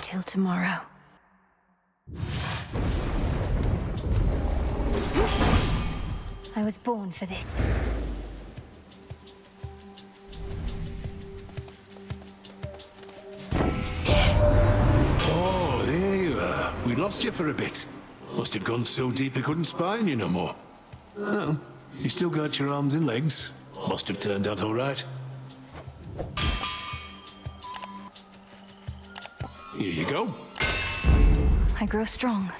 Till tomorrow. I was born for this. Oh, there you are. We lost you for a bit. Must have gone so deep we couldn't spine you no more. Well, you still got your arms and legs. Must have turned out all right. Here you go. I grow strong.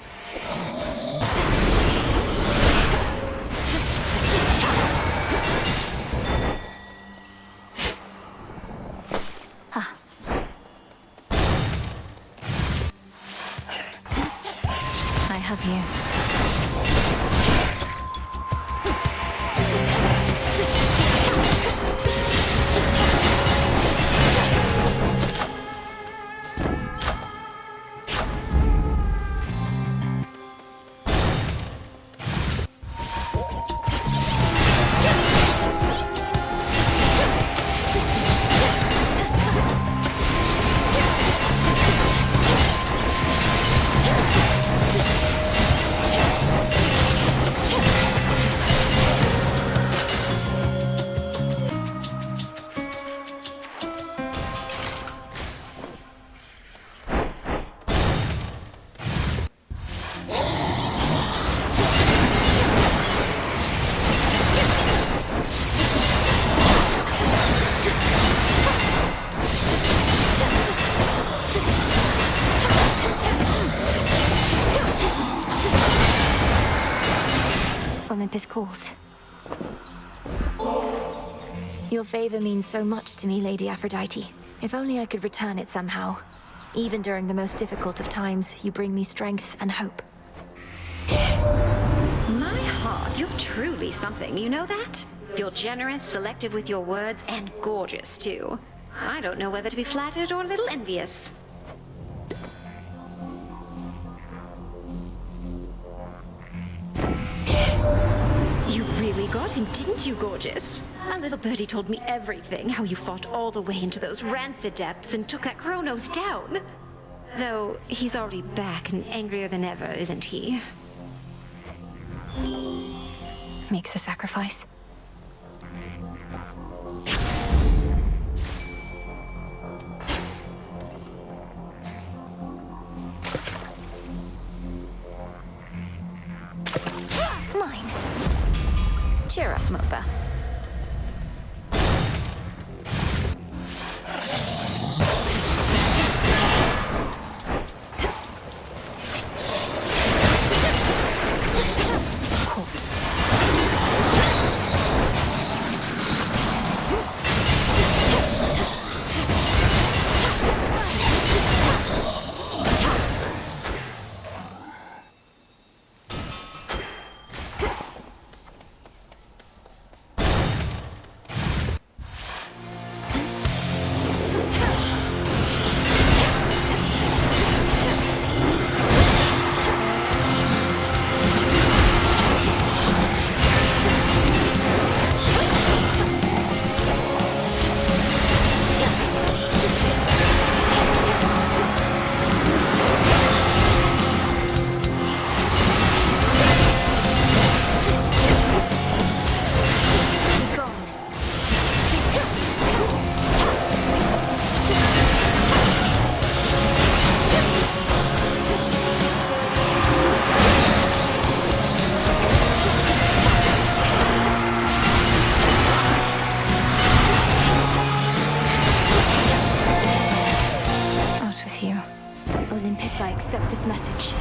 I have you. Olympus calls. Your favor means so much to me, Lady Aphrodite. If only I could return it somehow. Even during the most difficult of times, you bring me strength and hope. My heart, you're truly something, you know that? You're generous, selective with your words, and gorgeous, too. I don't know whether to be flattered or a little envious. You really got him, didn't you, gorgeous? A little birdie told me everything, how you fought all the way into those rancid depths and took that Chronos down. Though, he's already back and angrier than ever, isn't he? Make the sacrifice. Mine. Cheer up, Mopa. I accept this message.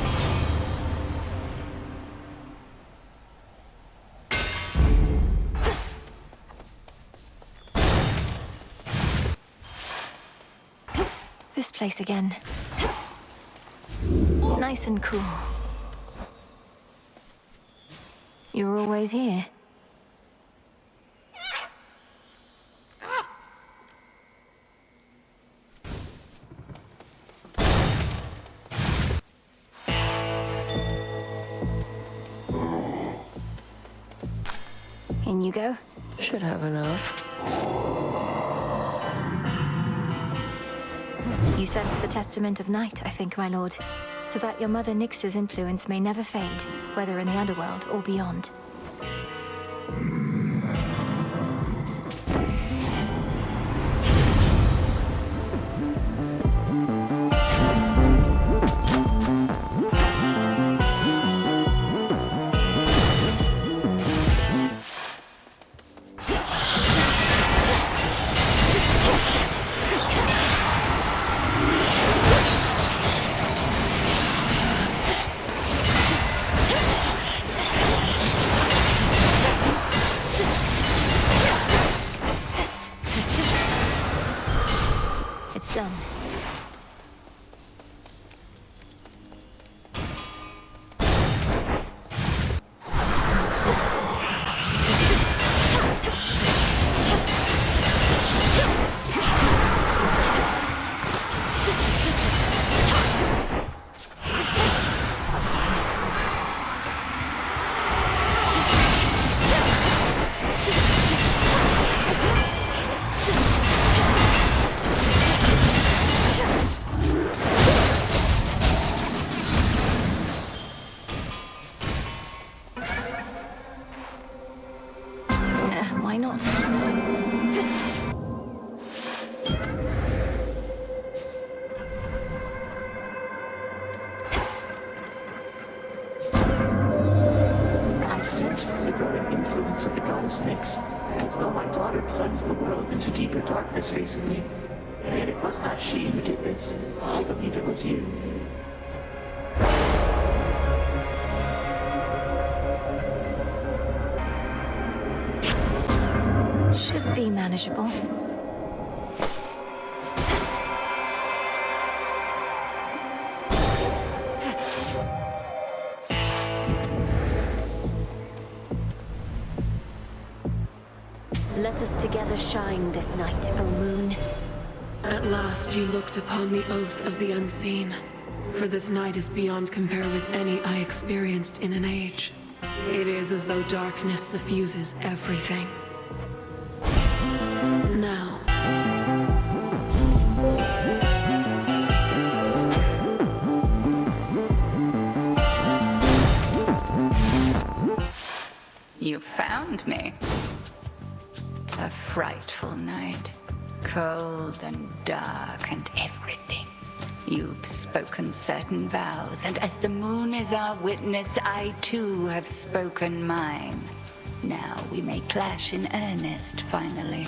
This place again. Nice and cool. You're always here. In you go. Should have enough. You sense the testament of night, I think, my lord, so that your mother Nyx's influence may never fade, whether in the Underworld or beyond. It's done. Why not? I sensed the growing influence of the goddess Nyx, as though my daughter plunged the world into deeper darkness recently. Yet it was not she who did this. I believe it was you. Should be manageable. Let us together shine this night, O moon. At last you looked upon the oath of the unseen. For this night is beyond compare with any I experienced in an age. It is as though darkness suffuses everything. Now, you found me. A frightful night. Cold and dark and everything. You've spoken certain vows, and as the moon is our witness, I too have spoken mine. Now we may clash in earnest, finally.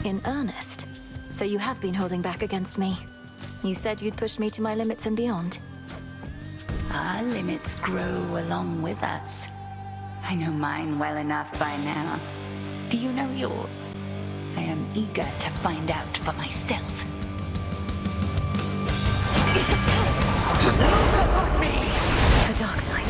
In earnest? So you have been holding back against me. You said you'd push me to my limits and beyond. Our limits grow along with us. I know mine well enough by now. Do you know yours? I am eager to find out for myself. The dark side.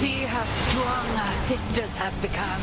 See how strong our sisters have become.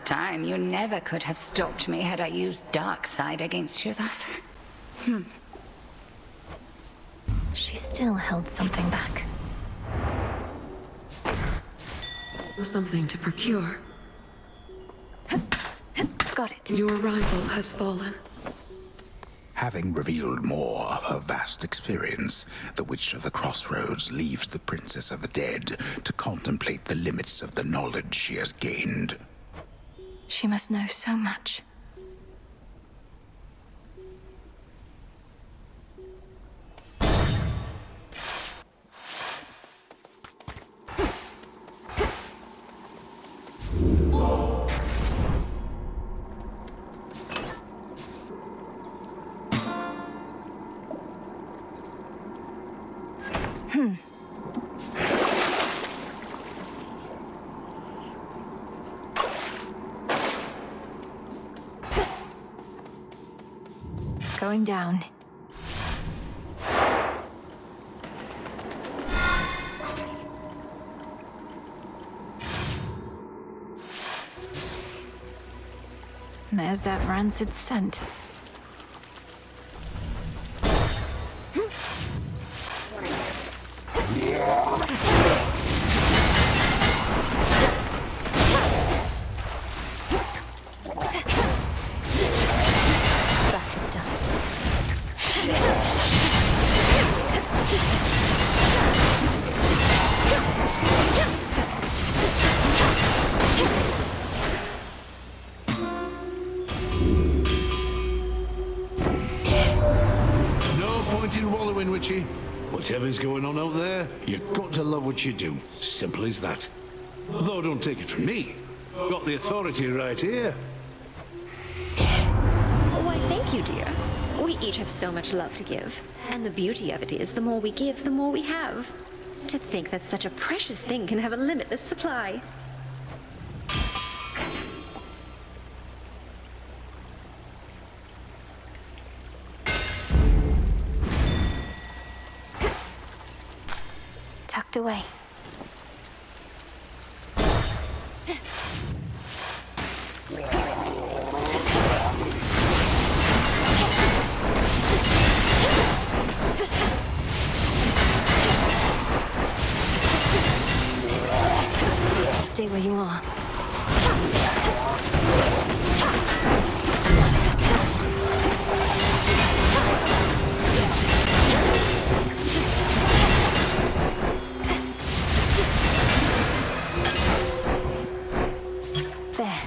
time, you never could have stopped me had I used dark side against you thus. She still held something back. Something to procure. Got it. Your rival has fallen. Having revealed more of her vast experience, the Witch of the Crossroads leaves the Princess of the Dead to contemplate the limits of the knowledge she has gained. She must know so much. Going down. There's that rancid scent. Back to dust. No point in wallowing, Witchy. Whatever's going on out there, you've got to love what you do. Simple as that. Though don't take it from me. Got the authority right here. Why, thank you, dear. We each have so much love to give. And the beauty of it is, the more we give, the more we have. To think that such a precious thing can have a limitless supply. Tucked away. Stay where you are. There.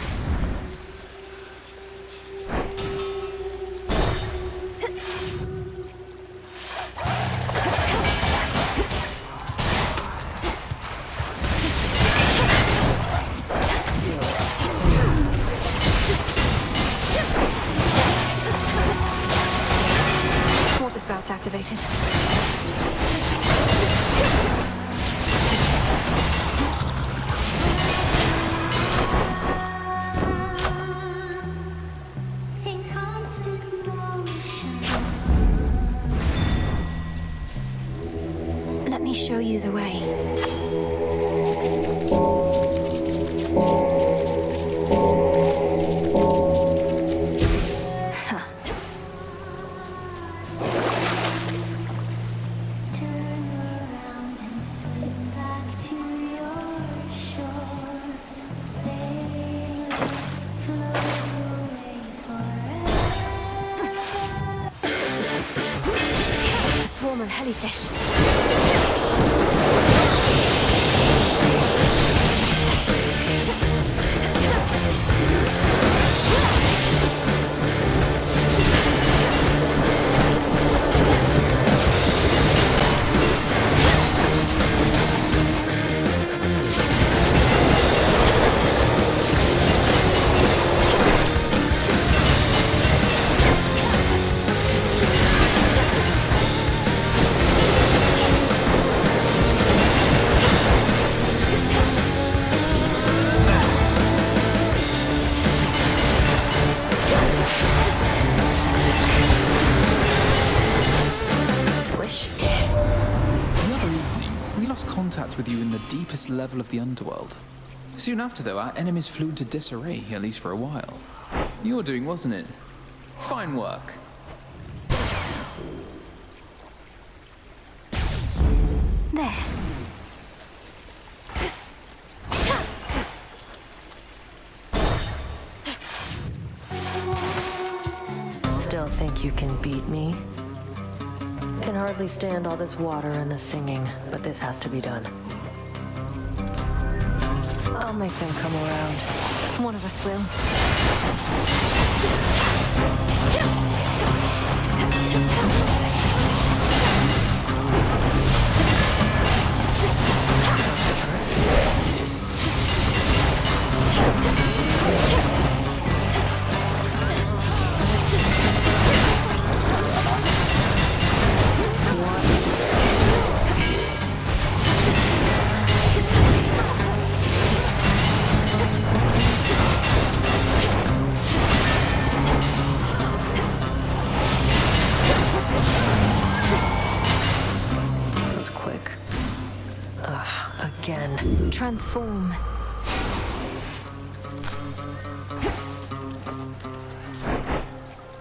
Water spouts activated. Let me show you the way. A swarm of hellyfish. Contact with you in the deepest level of the Underworld. Soon after, though, our enemies flew into disarray, at least for a while. Your doing, wasn't it? Fine work. There. Still think you can beat me? Can hardly stand all this water and the singing, but this has to be done. I'll make them come around. One of us will. Transform.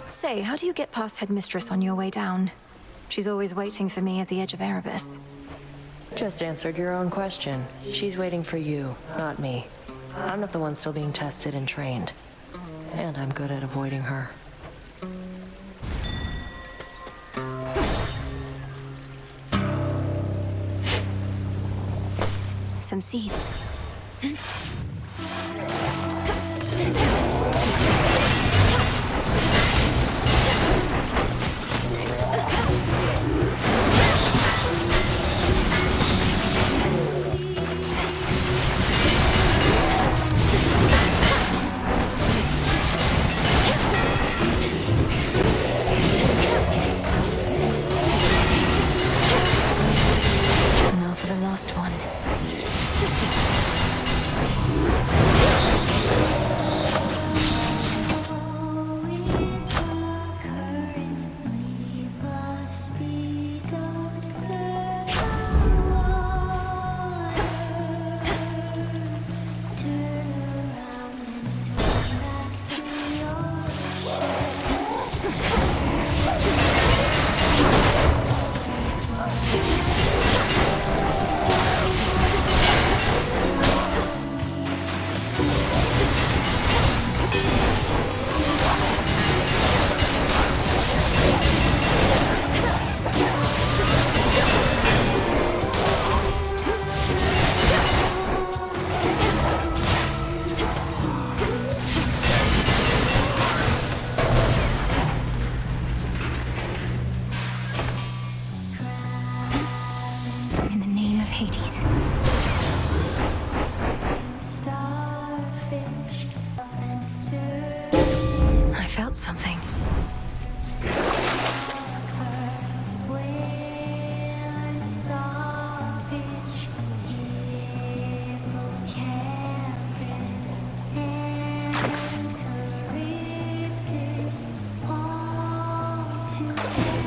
Say, how do you get past Headmistress on your way down? She's always waiting for me at the edge of Erebus. Just answered your own question. She's waiting for you, not me. I'm not the one still being tested and trained. And I'm good at avoiding her. Some seeds. Now for the last one. Hades. I felt something.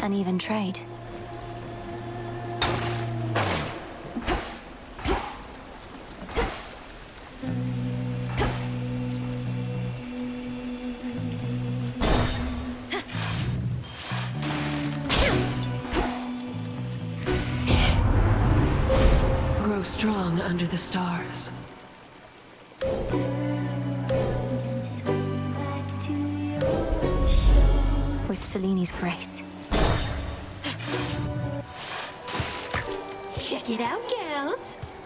An even trade. Grow strong under the stars. With Seleni's grace. Check it out, gals.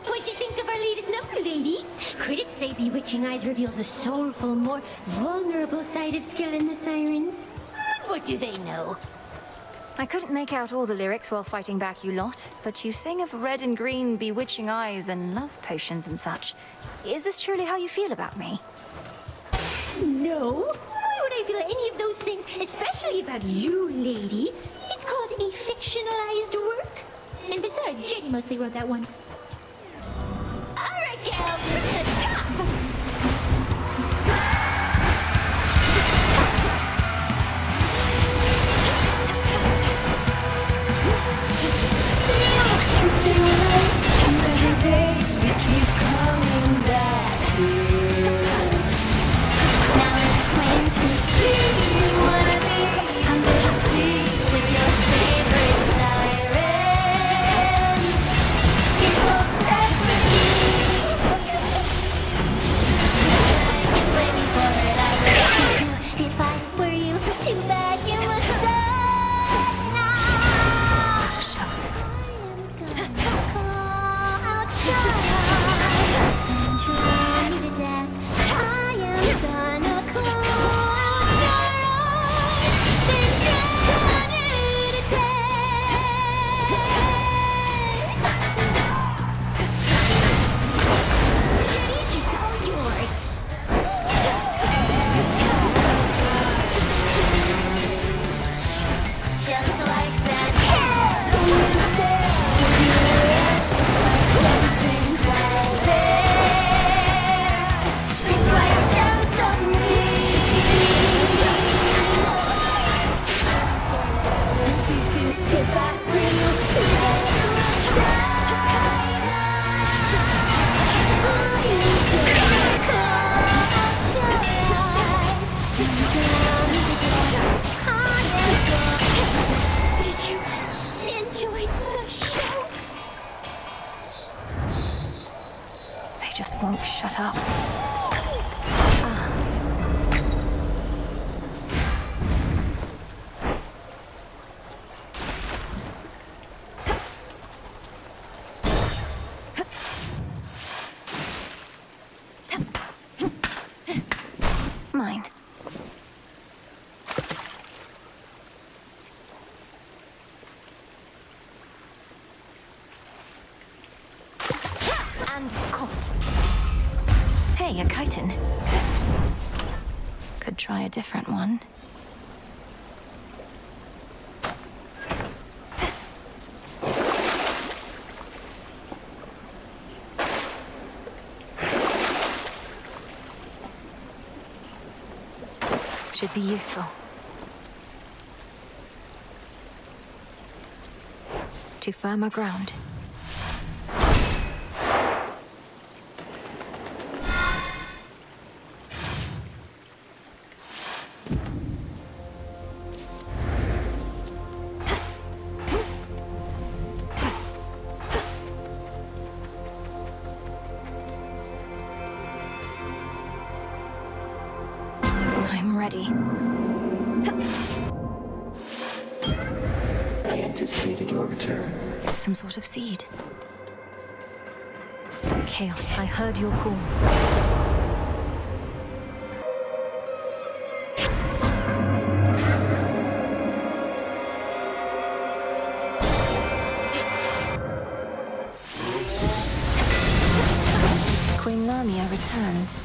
What'd you think of our latest number, lady? Critics say Bewitching Eyes reveals a soulful, more vulnerable side of Scylla and the Sirens. But what do they know? I couldn't make out all the lyrics while fighting back you lot, but you sing of red and green bewitching eyes and love potions and such. Is this truly how you feel about me? No. Why would I feel any of those things, especially about you, lady? It's called a fictionalized work. And besides, Jenny mostly wrote that one. All right, gals, from the top! that up. Mine. And caught. Hey, a chitin. Could try a different one. Should be useful. To firmer ground. I'm ready. I anticipated your return. Some sort of seed. Chaos, I heard your call. Queen Lamia returns.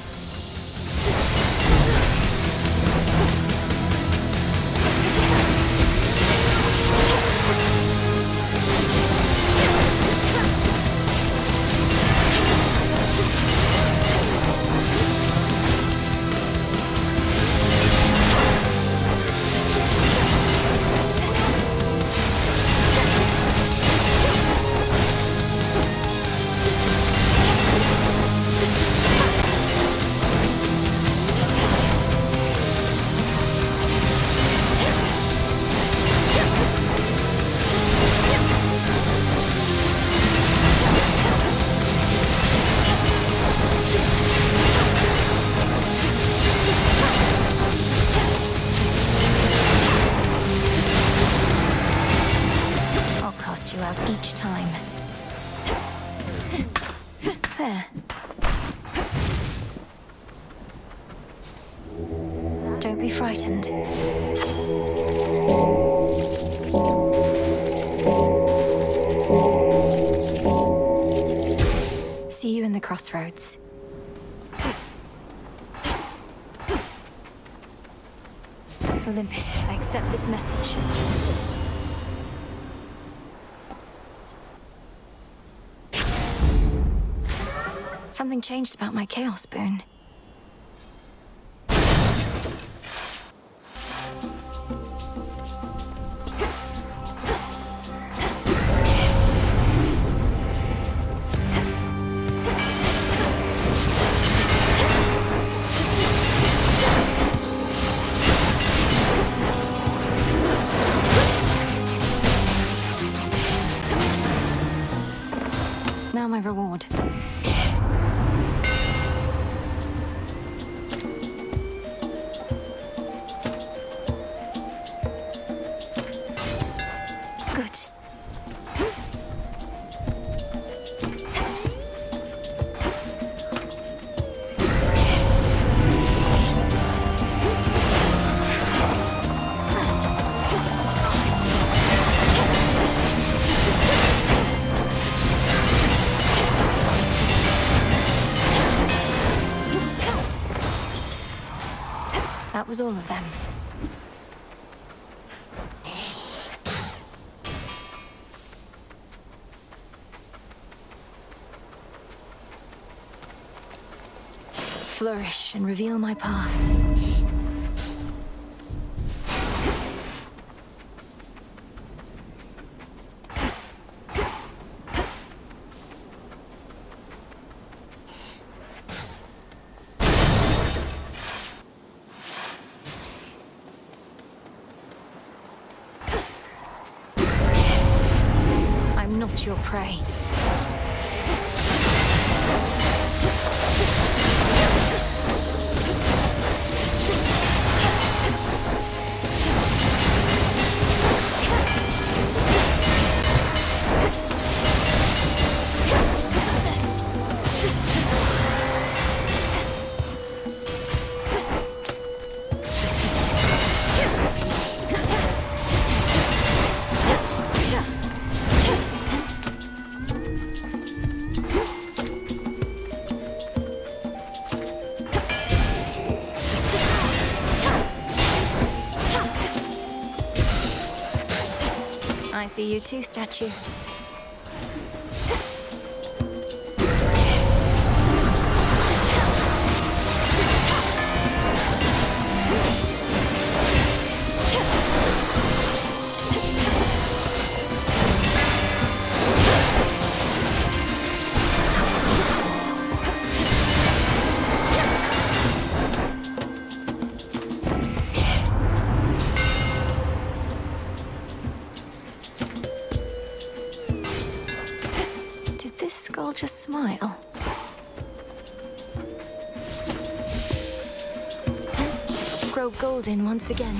Each time. There. Don't be frightened. See you in the Crossroads. Olympus, I accept this message. Something changed about my Chaos Boon. Now my reward. That was all of them. Flourish and reveal my path. I'm not your prey. I see you too, statue. Just smile. Grow golden once again.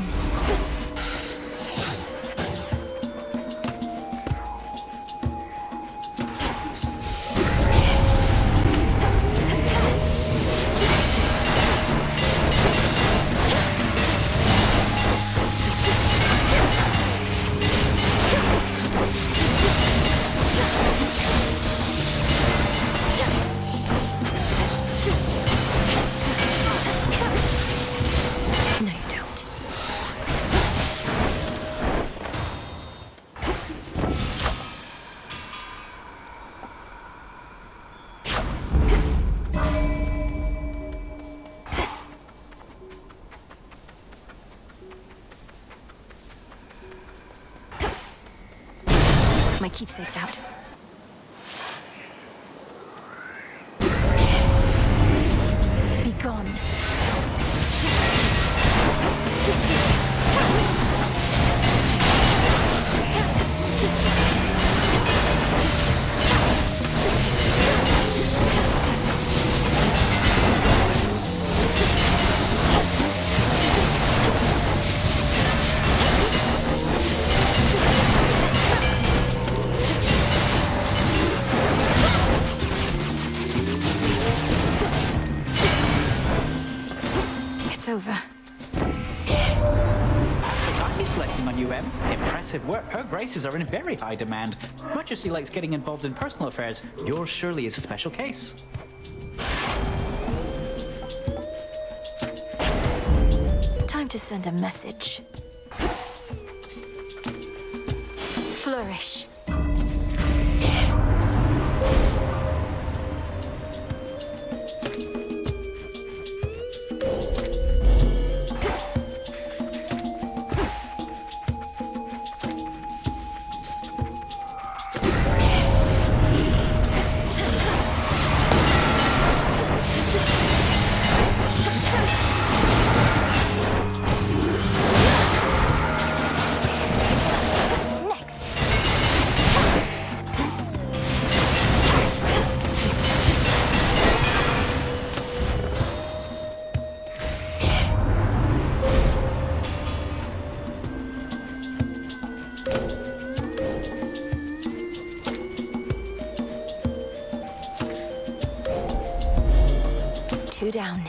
My keepsake's out. Be gone. Over. Aphrodite's blessing on you, Em. Impressive work. Her graces are in very high demand. Much as she likes getting involved in personal affairs, yours surely is a special case. Time to send a message. Flourish. Down.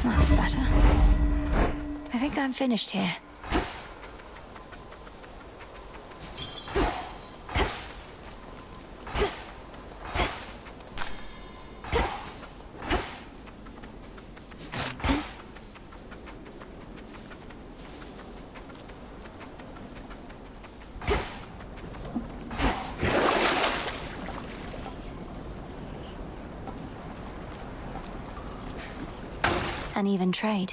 That's better. I think I'm finished here. An even trade.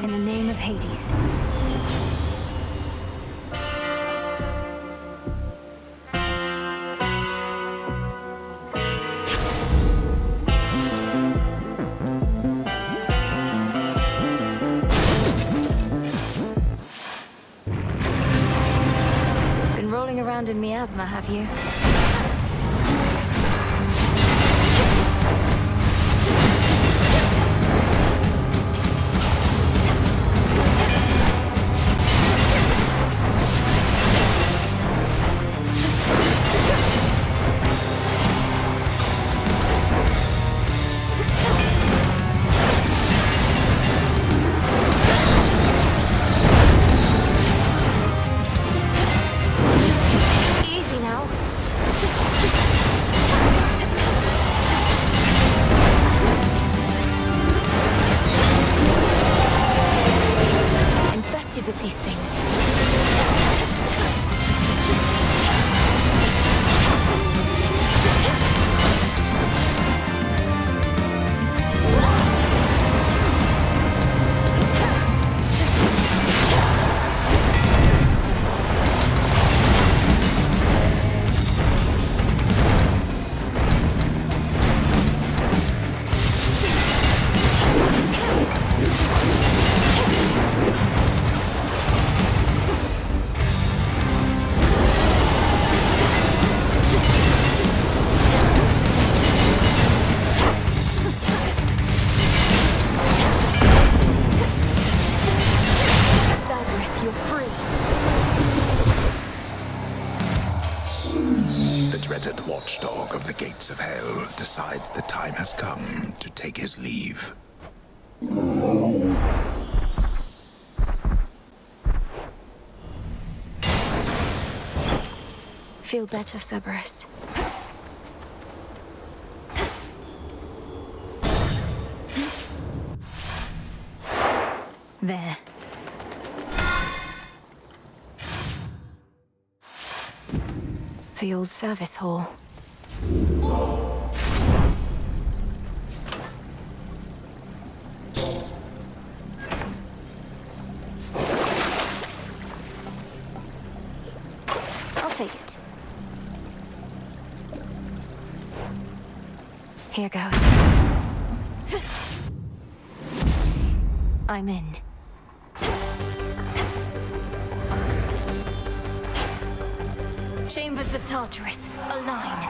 In the name of Hades. plasma, have you? Easy now. Infested with these things. Zagreus, you're free. The dreaded watchdog of the gates of hell decides the time has come to take his leave. Feel better, Cerberus. There. The old service hall. I'll take it. Here goes. I'm in. Chambers of Tartarus, align.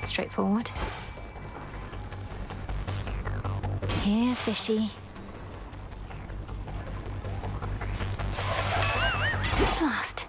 Straightforward. Here, fishy. Blast.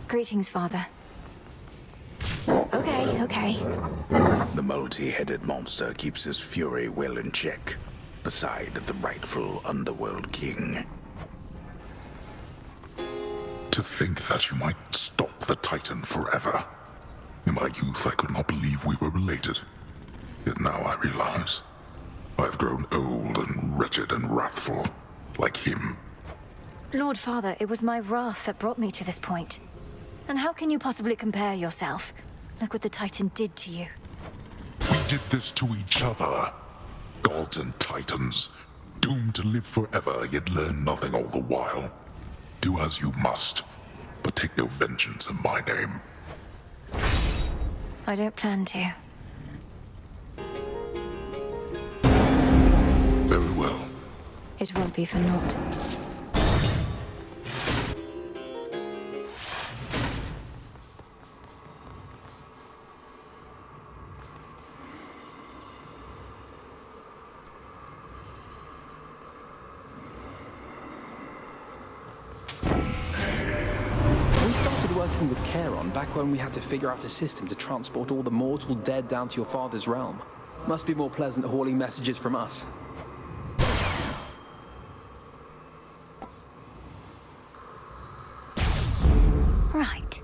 Greetings, Father. Okay. The multi-headed monster keeps his fury well in check, beside the rightful Underworld king. To think that you might stop the Titan forever. In my youth, I could not believe we were related. Yet now I realize I've grown old and wretched and wrathful, like him. Lord Father, it was my wrath that brought me to this point. And how can you possibly compare yourself? Look what the Titan did to you. We did this to each other. Gods and Titans, doomed to live forever, yet learn nothing all the while. Do as you must, but take no vengeance in my name. I don't plan to. Very well. It won't be for naught. Working with Charon back when we had to figure out a system to transport all the mortal dead down to your father's realm. Must be more pleasant hauling messages from us. Right.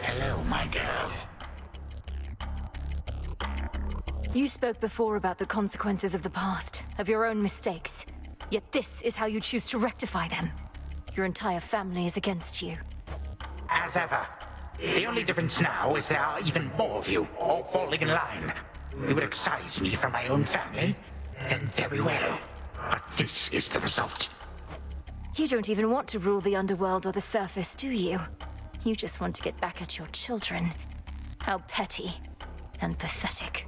Hello, my girl. You spoke before about the consequences of the past, of your own mistakes. Yet this is how you choose to rectify them. Your entire family is against you. As ever. The only difference now is there are even more of you, all falling in line. You would excise me from my own family? Then very well. But this is the result. You don't even want to rule the underworld or the surface, do you? You just want to get back at your children. How petty and pathetic.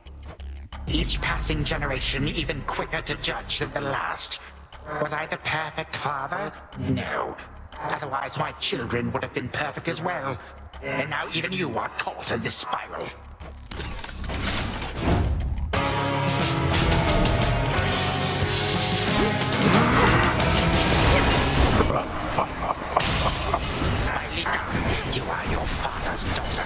Each passing generation even quicker to judge than the last. Was I the perfect father? No. Otherwise my children would have been perfect as well. And now even you are caught in this spiral. Melinoe, you are your father's daughter.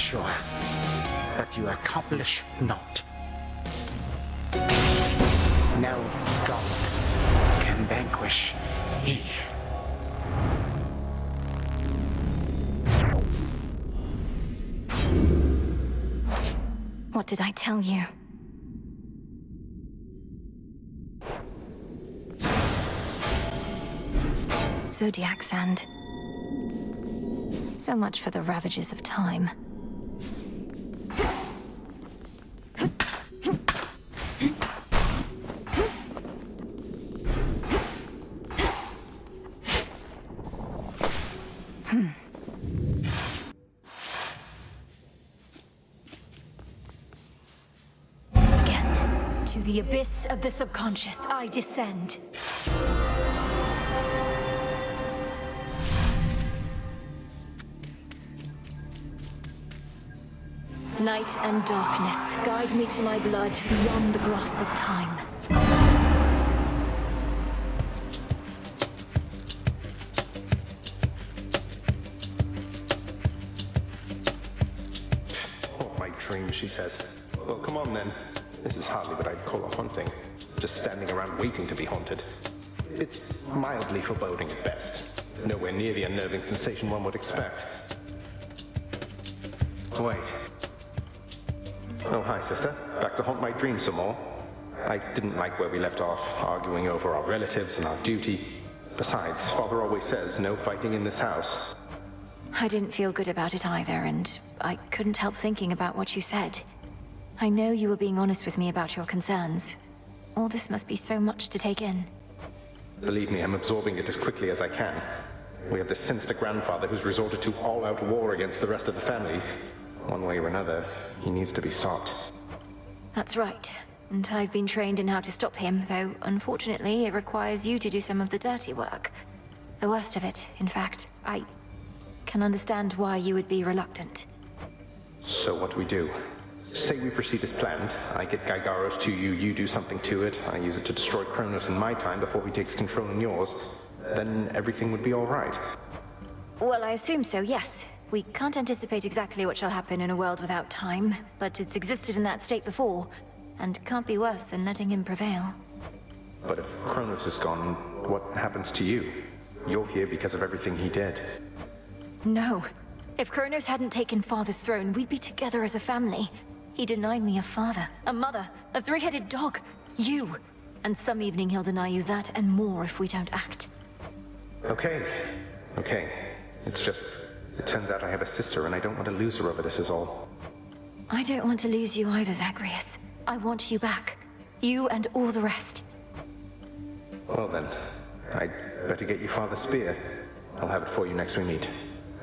sure that you accomplish naught. No god can vanquish he. What did I tell you? Zodiac sand. So much for the ravages of time. Again, to the abyss of the subconscious, I descend. Night and darkness, guide me to my blood beyond the grasp of time. Oh, my dream, she says. Well, come on then. This is hardly what I'd call a haunting. Just standing around waiting to be haunted. It's mildly foreboding at best. Nowhere near the unnerving sensation one would expect. Wait. Oh, hi, sister. Back to haunt my dreams some more. I didn't like where we left off, arguing over our relatives and our duty. Besides, Father always says no fighting in this house. I didn't feel good about it either, and I couldn't help thinking about what you said. I know you were being honest with me about your concerns. All this must be so much to take in. Believe me, I'm absorbing it as quickly as I can. We have this sinister grandfather who's resorted to all-out war against the rest of the family. One way or another, he needs to be stopped. That's right. And I've been trained in how to stop him, though unfortunately it requires you to do some of the dirty work. The worst of it, in fact. I can understand why you would be reluctant. So what do we do? Say we proceed as planned. I get Gygaros to you, you do something to it. I use it to destroy Chronos in my time before he takes control in yours. Then everything would be all right. Well, I assume so, yes. We can't anticipate exactly what shall happen in a world without time, but it's existed in that state before, and can't be worse than letting him prevail. But if Chronos is gone, what happens to you? You're here because of everything he did. No. If Chronos hadn't taken Father's throne, we'd be together as a family. He denied me a father, a mother, a three-headed dog, you. And some evening he'll deny you that and more if we don't act. Okay. It's just, it turns out I have a sister and I don't want to lose her over this is all. I don't want to lose you either, Zagreus. I want you back. You and all the rest. Well then, I'd better get you Father's spear. I'll have it for you next we meet.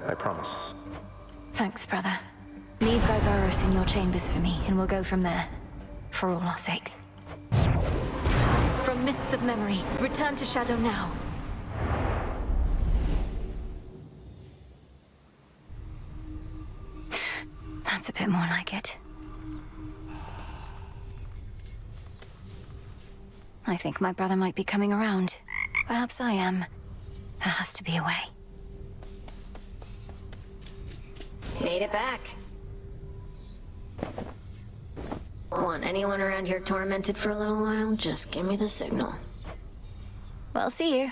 I promise. Thanks, brother. Leave Gygaros in your chambers for me, and we'll go from there. For all our sakes. From mists of memory, return to Shadow now. That's a bit more like it. I think my brother might be coming around. Perhaps I am. There has to be a way. Made it back. Want anyone around here tormented for a little while? Just give me the signal. Well, see you.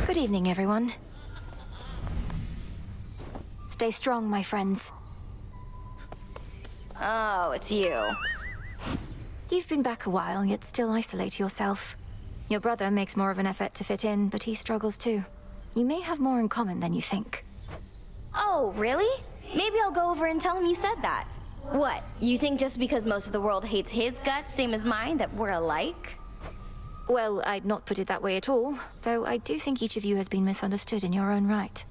Good evening, everyone. Stay strong, my friends. Oh, it's you. You've been back a while, yet still isolate yourself. Your brother makes more of an effort to fit in, but he struggles too. You may have more in common than you think. Oh, really? Maybe I'll go over and tell him you said that. What, you think just because most of the world hates his guts, same as mine, that we're alike? Well, I'd not put it that way at all, though I do think each of you has been misunderstood in your own right.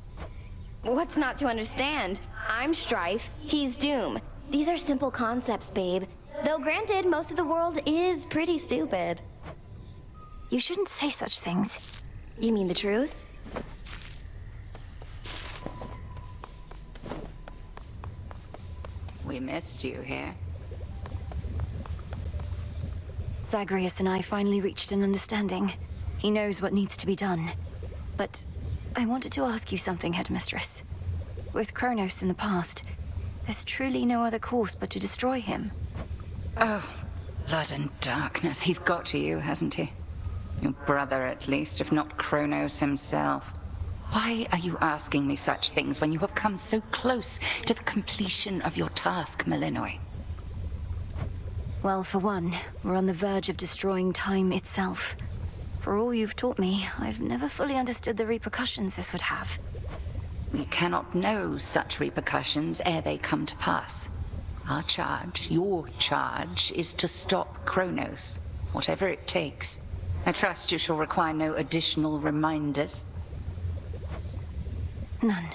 What's not to understand? I'm Strife, he's Doom. These are simple concepts, babe. Though granted, most of the world is pretty stupid. You shouldn't say such things. You mean the truth? We missed you here. Zagreus and I finally reached an understanding. He knows what needs to be done. But I wanted to ask you something, Headmistress. With Chronos in the past, there's truly no other course but to destroy him. Oh, blood and darkness. He's got to you, hasn't he? Your brother, at least, if not Chronos himself. Why are you asking me such things when you have come so close to the completion of your task, Melinoe? Well, for one, we're on the verge of destroying time itself. For all you've taught me, I've never fully understood the repercussions this would have. We cannot know such repercussions ere they come to pass. Our charge, your charge, is to stop Chronos, whatever it takes. I trust you shall require no additional reminders. None.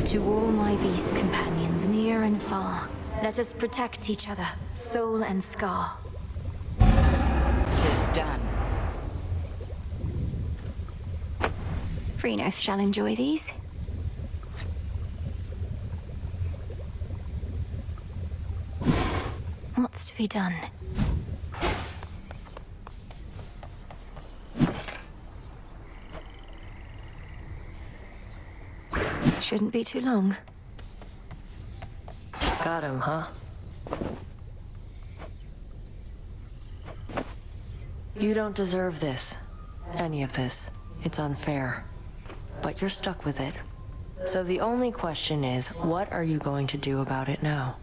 To all my beast companions, near and far, let us protect each other, soul and scar. 'Tis done. Chronos shall enjoy these. What's to be done? Shouldn't be too long. Got him, huh? You don't deserve this. Any of this. It's unfair. But you're stuck with it. So the only question is, what are you going to do about it now?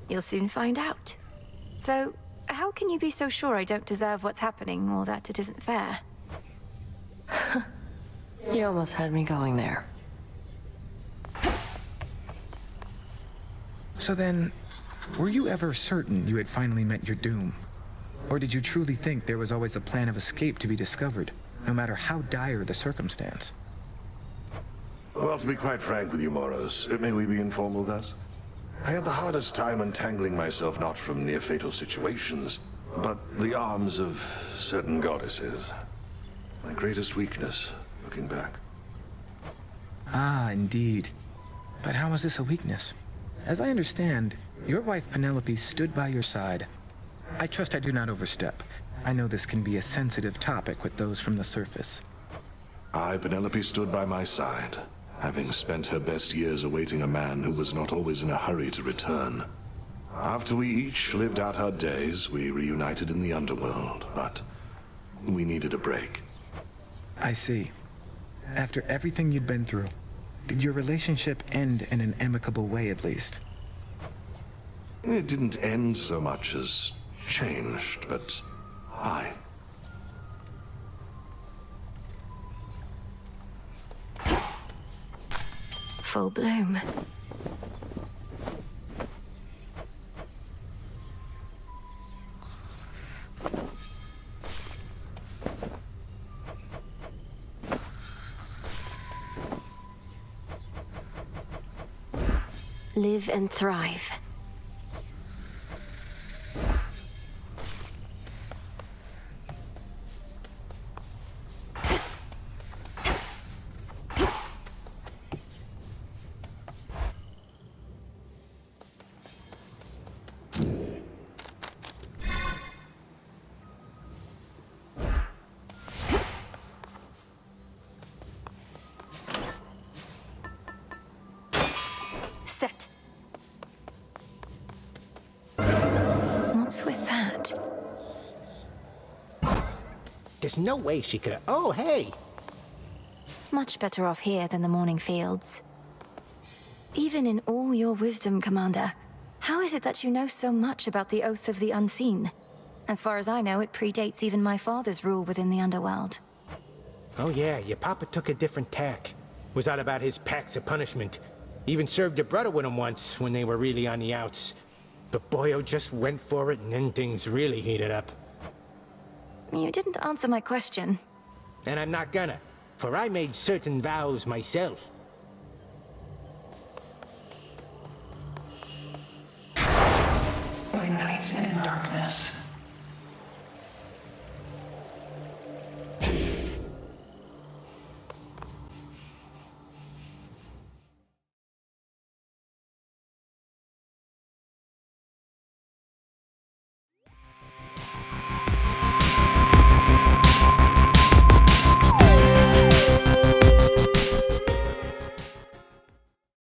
You'll soon find out. Though, how can you be so sure I don't deserve what's happening, or that it isn't fair? You almost had me going there. So then, were you ever certain you had finally met your doom? Or did you truly think there was always a plan of escape to be discovered, no matter how dire the circumstance? Well, to be quite frank with you, Moros, may we be informal thus? I had the hardest time untangling myself not from near-fatal situations, but the arms of certain goddesses. My greatest weakness, looking back. Ah, indeed. But how was this a weakness? As I understand, your wife Penelope stood by your side. I trust I do not overstep. I know this can be a sensitive topic with those from the surface. Penelope stood by my side, having spent her best years awaiting a man who was not always in a hurry to return. After we each lived out our days, we reunited in the Underworld, but we needed a break. I see. After everything you'd been through, did your relationship end in an amicable way at least? It didn't end so much as changed, but Full bloom. Live and thrive. Set. What's with that? There's no way she could have... Oh, hey! Much better off here than the Mourning Fields. Even in all your wisdom, Commander, how is it that you know so much about the Oath of the Unseen? As far as I know, it predates even my father's rule within the Underworld. Oh yeah, your papa took a different tack. Was all about his packs of punishment. Even served your brother with him once when they were really on the outs. But Boyo just went for it and then things really heated up. You didn't answer my question. And I'm not gonna, for I made certain vows myself. By night and darkness,